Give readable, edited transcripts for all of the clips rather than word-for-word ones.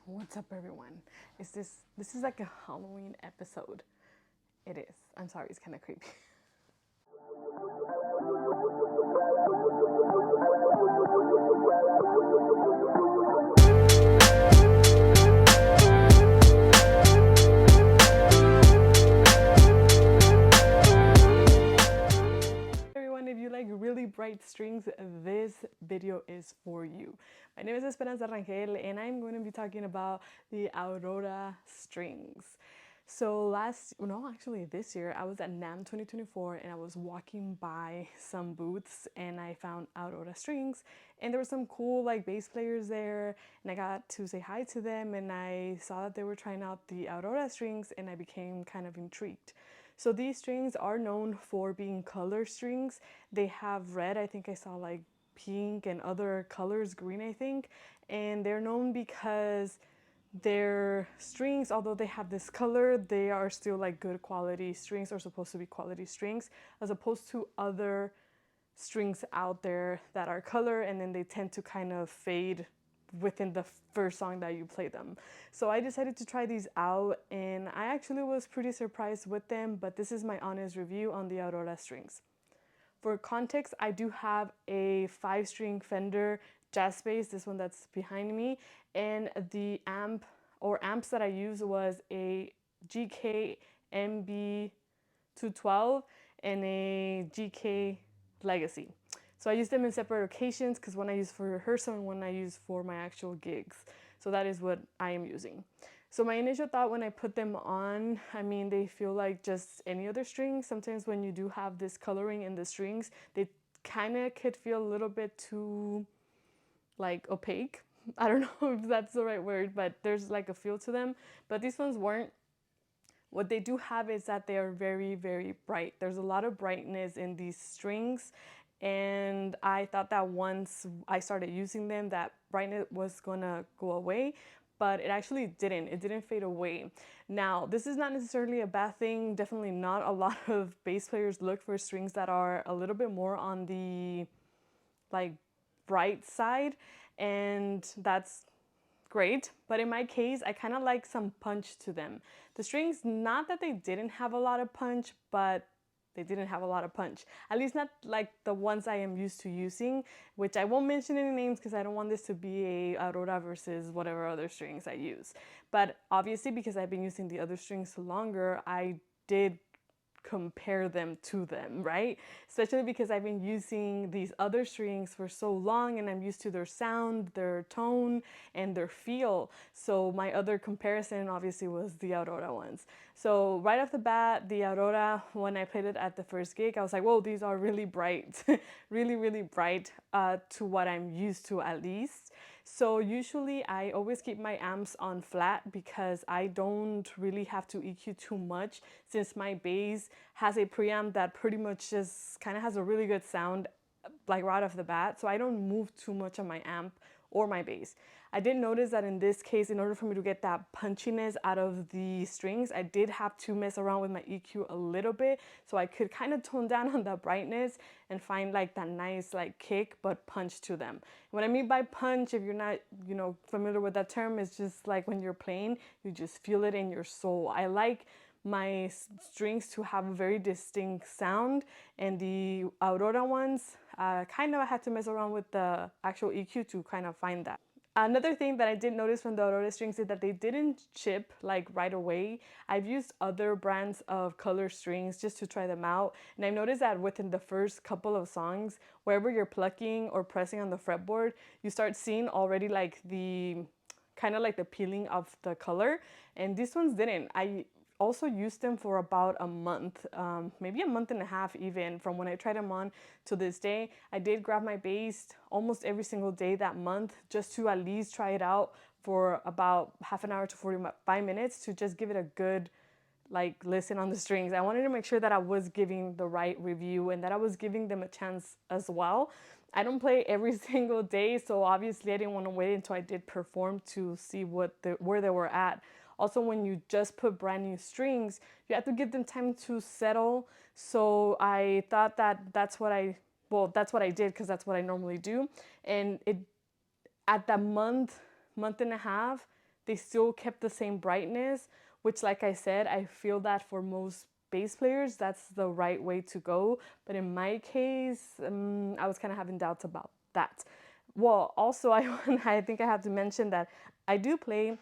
What's up, everyone? This is like a Halloween episode? It is. I'm sorry, it's kind of creepy. Everyone, if you like really bright strings, this video is for you. My name is Esperanza Rangel, and I'm going to be talking about the Aurora strings. So this year, I was at NAMM 2024 and I was walking by some booths and I found Aurora strings, and there were some cool like bass players there, and I got to say hi to them, and I saw that they were trying out the Aurora strings and I became kind of intrigued. So these strings are known for being color strings. They have red, I think I saw like pink and other colors, green I think, and they're known because their strings, although they have this color, they are still like good quality strings, or supposed to be quality strings, as opposed to other strings out there that are color and then they tend to kind of fade within the first song that you play them. So I decided to try these out and I actually was pretty surprised with them, but this is my honest review on the Aurora strings. For context, I do have a 5-string Fender jazz bass, this one that's behind me, and the amps that I used was a GK MB212 and a GK Legacy. So I use them in separate occasions because one I use for rehearsal and one I use for my actual gigs. So that is what I am using. So my initial thought when I put them on, I mean, they feel like just any other string. Sometimes when you do have this coloring in the strings, they kind of could feel a little bit too like opaque. I don't know if that's the right word, but there's like a feel to them. But these ones weren't. What they do have is that they are very, very bright. There's a lot of brightness in these strings, and I thought that once I started using them, that brightness was gonna go away, but it actually didn't. It didn't fade away. Now, this is not necessarily a bad thing. Definitely not. A lot of bass players look for strings that are a little bit more on the like bright side, and that's great. But in my case, I kind of like some punch to them. The strings, not that they didn't have a lot of punch, but they didn't have a lot of punch. At least not like the ones I am used to using, which I won't mention any names because I don't want this to be a Aurora versus whatever other strings I use. But obviously, because I've been using the other strings longer, I did compare them to them, right? Especially because I've been using these other strings for so long and I'm used to their sound, their tone, and their feel. So my other comparison obviously was the Aurora ones. So right off the bat, the Aurora, when I played it at the first gig, I was like, whoa, these are really bright, really, really bright to what I'm used to at least. So usually I always keep my amps on flat because I don't really have to EQ too much, since my bass has a preamp that pretty much just kind of has a really good sound like right off the bat. So I don't move too much on my amp or my bass. I did notice that in this case, in order for me to get that punchiness out of the strings, I did have to mess around with my EQ a little bit so I could kind of tone down on the brightness and find like that nice like kick but punch to them. What I mean by punch, if you're not, familiar with that term, is just like when you're playing, you just feel it in your soul. I like my strings to have a very distinct sound, and the Aurora ones, kind of I had to mess around with the actual EQ to kind of find that. Another thing that I did notice from the Aurora strings is that they didn't chip like right away. I've used other brands of color strings just to try them out, and I've noticed that within the first couple of songs, wherever you're plucking or pressing on the fretboard, you start seeing already like the kind of like the peeling of the color, and these ones didn't. I also used them for about a month, maybe a month and a half even, from when I tried them on to this day. I did grab my bass almost every single day that month just to at least try it out for about half an hour to 45 minutes to just give it a good like listen on the strings. I wanted to make sure that I was giving the right review and that I was giving them a chance as well. I don't play every single day, so obviously I didn't want to wait until I did perform to see where they were at. Also, when you just put brand new strings, you have to give them time to settle. So I thought that that's what I did, because that's what I normally do. And at that month and a half, they still kept the same brightness, which, like I said, I feel that for most bass players, that's the right way to go. But in my case, I was kind of having doubts about that. Well, also, I think I have to mention that I do play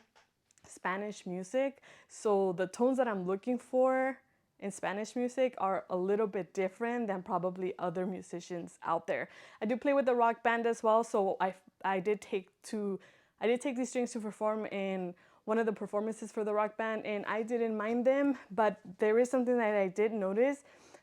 Spanish music, so the tones that I'm looking for in Spanish music are a little bit different than probably other musicians out there. I do play with the rock band as well, so I did take these strings to perform in one of the performances for the rock band, and I didn't mind them. But there is something that I did notice.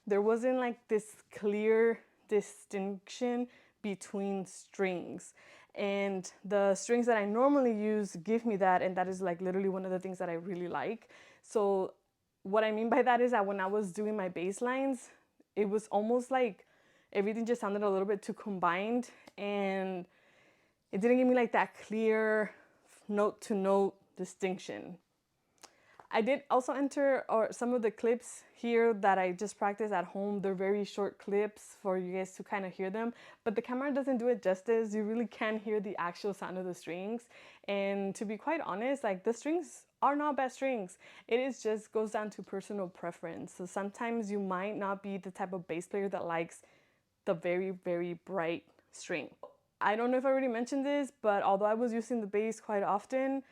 There wasn't like this clear distinction between strings, and the strings that I normally use give me that, and that is like literally one of the things that I really like. So what I mean by that is that when I was doing my bass lines, it was almost like everything just sounded a little bit too combined, and it didn't give me like that clear note to note distinction. I did also enter some of the clips here that I just practiced at home. They're very short clips for you guys to kind of hear them, but the camera doesn't do it justice. You really can hear the actual sound of the strings. And to be quite honest, like, the strings are not bad strings. It is just goes down to personal preference. So sometimes you might not be the type of bass player that likes the very, very bright string. I don't know if I already mentioned this, but although I was using the bass quite often,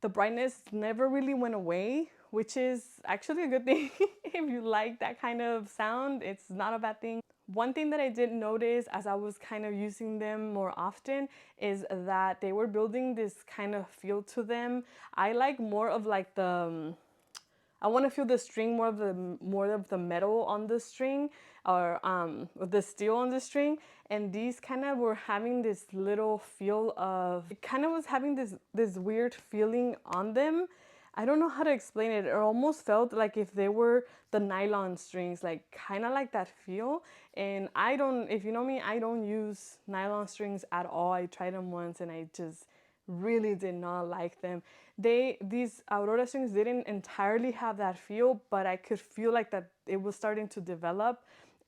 the brightness never really went away, which is actually a good thing. If you like that kind of sound, it's not a bad thing. One thing that I did notice as I was kind of using them more often is that they were building this kind of feel to them. I like more of like I want to feel the string, more of the metal on the string, or the steel on the string. And these kind of were having this little feel of, it kind of was having this weird feeling on them. I don't know how to explain it. It almost felt like if they were the nylon strings, like kind of like that feel. And if you know me, I don't use nylon strings at all. I tried them once and I just really did not like them. These Aurora strings didn't entirely have that feel, but I could feel like that it was starting to develop.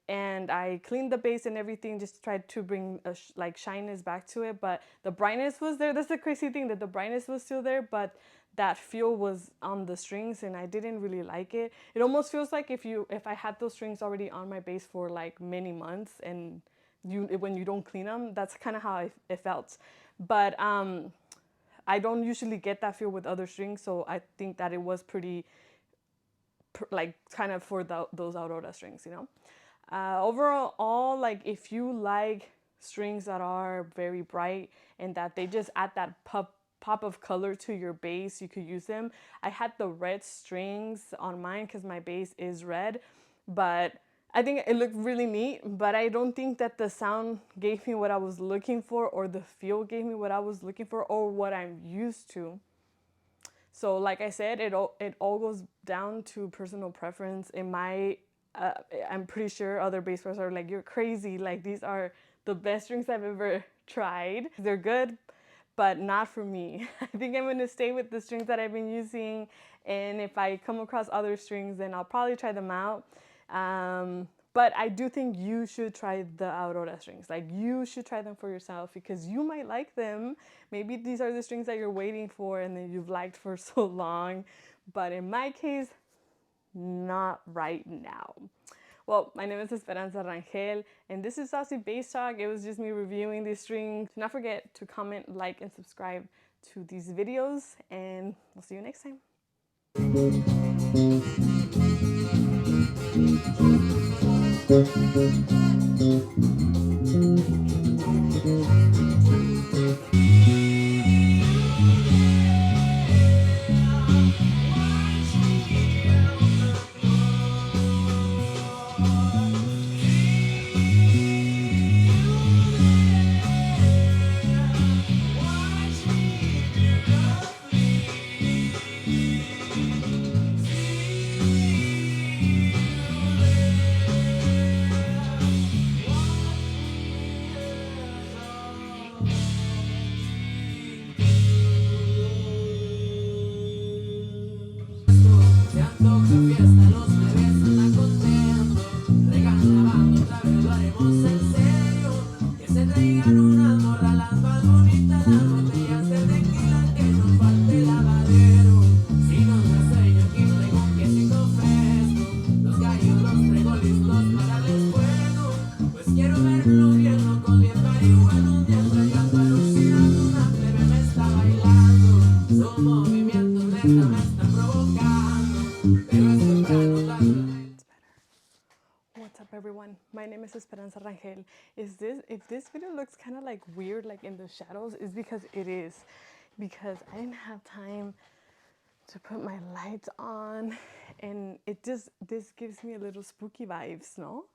And I cleaned the bass and everything, just tried to bring like shyness back to it, but the brightness was there. That's the crazy thing, that the brightness was still there, but that feel was on the strings, and I didn't really like it. It almost feels like if I had those strings already on my bass for like many months, and when you don't clean them, that's kind of how it felt. But I don't usually get that feel with other strings, so I think that it was pretty like kind of for those Aurora strings, you know. Overall, like, if you like strings that are very bright and that they just add that pop of color to your bass, you could use them. I had the red strings on mine because my bass is red, but I think it looked really neat, but I don't think that the sound gave me what I was looking for, or the feel gave me what I was looking for, or what I'm used to. So like I said, it all goes down to personal preference. I'm pretty sure other bass players are like, you're crazy, like, these are the best strings I've ever tried. They're good, but not for me. I think I'm gonna stay with the strings that I've been using, and if I come across other strings, then I'll probably try them out. But I do think you should try the Aurora strings. Like, you should try them for yourself, because you might like them. Maybe these are the strings that you're waiting for and that you've liked for so long. But in my case, not right now. Well, my name is Esperanza Rangel, and this is Saucy Bass Talk. It was just me reviewing these strings. Do not forget to comment, like, and subscribe to these videos, and we'll see you next time. everyone, my name is Esperanza Rangel. If this video looks kind of like weird, like in the shadows, is because it is. Because I didn't have time to put my lights on, and this gives me a little spooky vibes, no?